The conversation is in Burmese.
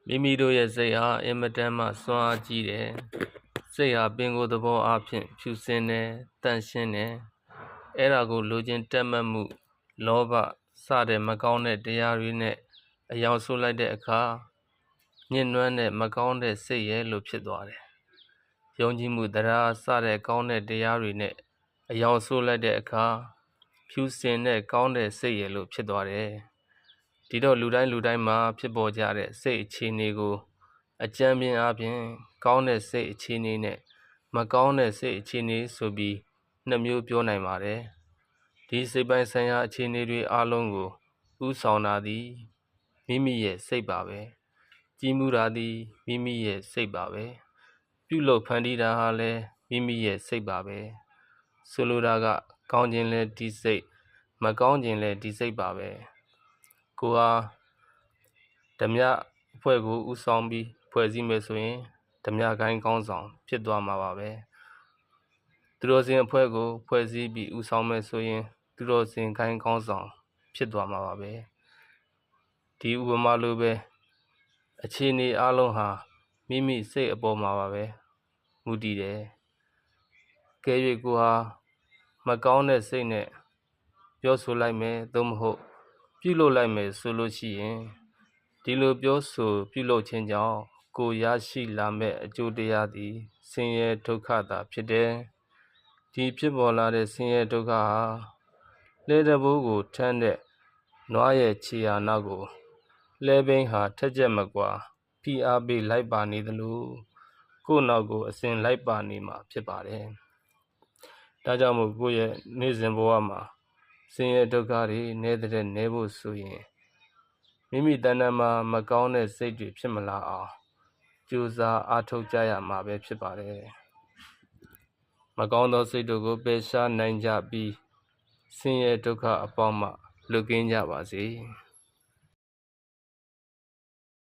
မိမိတို့ရဲ့စိတ်ဟာအင်မတန်မှစွမ်းအားကြီးတယ်စိတ်ဟာပင်ကိုယ်သဘောအားဖြင့်ဖြူစင်တယ်တန့်ရှင်းတယ်အဲ့ဒါကိုလိုချင်တက်မှတ်မှုလောဘစတဲ့မကောင်းတဲ့တရားတွေနဲ့အယောင်ဆိုးလိုက်တဲ့အခါညှဉ်းနှွမ်းတဲ့မကောင်းတဲ့စိတ်ရဲ့လို့ဖြစ်သွားတယ်ယုံကြည်မှုတရားစတဲ့ကောင်းတဲ့တရားတွေနဲ့အယောင်ဆိုးလိုက်တဲ့အခါဖြူစင်တဲ့ကောင်းတဲ့စိတ်ရဲ့လို့ဖြစ်သွားတယ်ဒီတော့လူတိုင်းမှာဖြစ်ပေါ်ကြတဲ့စိတ်အခြေအနေကိုအကြံပြင်းအားဖြင့်ကောင်းတဲ့စိတ်အခြေအနေနဲ့မကောင်းတဲ့စိတ်အခြေအနေဆိုပြီးနှစ်မျိုးပြောနိုင်ပါတယ်ဒီစိတ်ပိုင်းဆိုင်ရာအခြေအနေတွေအလုံးကိုဥဆောင်တာသည်မိမိရဲ့စိတ်ပါပဲကြီးမှုတာသည်မိမိရဲ့စိတ်ပါပဲပြုလုပ်ဖန်တီးတာဟာလည်းမိမိရဲ့စိတ်ပါပဲဆိုလိုတာကကောင်းခြင်းလဲဒီစိတ်မကောင်းခြင်းလဲဒီစိတ်ပါပဲကိုဟာဓမြအဖွဲ့ကိုဥဆောင်ပြီးဖွဲ့စည်းမယ်ဆိုရင်ဓမြကိုင်းကောင်းဆောင်ဖြစ်သွားမှာပါပဲသူတော်စင်အဖွဲ့ကိုဖွဲ့စည်းပြီးဥဆောင်မယ်ဆိုရင်သူတော်စင်ကိုင်းကောင်းဆောင်ဖြစ်သွားမှာပါပဲဒီဥပမာလိုပဲအခြေအနေအလုံးဟာမိမိစိတ်အပေါ်မှာပါပဲမူတည်တယ်ကဲ၍ကိုဟာမကောင်းတဲ့စိတ်နဲ့ပြောဆိုလိုက်မယ်သို့မဟုတ်ပြုလုပ်လိုက်မယ်ဆိုလို့ရှိရင်ဒီလိုပြောဆိုပြုလုပ်ခြင်းကြောင့်ကိုရရှိလာမဲ့အကျိုးတရားသည်ဆင်းရဲဒုက္ခသာဖြစ်တယ်ဒီဖြစ်ပေါ်လာတဲ့ဆင်းရဲဒုက္ခဟာလဲတဘိုးကိုထမ်းတဲ့နွားရဲ့ခြေရာနောက်ကိုလဲဘိန်းဟာထက်ချက်မကွာဖိအားပေးလိုက်ပါနေသလိုကိုယ့်နောက်ကိုအစဉ်လိုက်ပါနေမှာဖြစ်ပါတယ်ဒါကြောင့်မို့ကိုယ့်ရဲ့နေ့စဉ်ဘဝမှာဆင်းရဲဒုက္ခတွေနည်းတဲ့နည်းဖို့ဆိုရင်မိမိတဏ္ဍာမှာမကောင်းတဲ့စိတ်တွေဖြစ်မလာအောင်ကြိုးစားအားထုတ်ကြရမှာပဲဖြစ်ပါတယ်မကောင်းသောစိတ်တို့ကိုပယ်ရှားနိုင်ကြပြီးဆင်းရဲဒုက္ခအပေါင်းမှလွတ်ကင်းကြပါစေ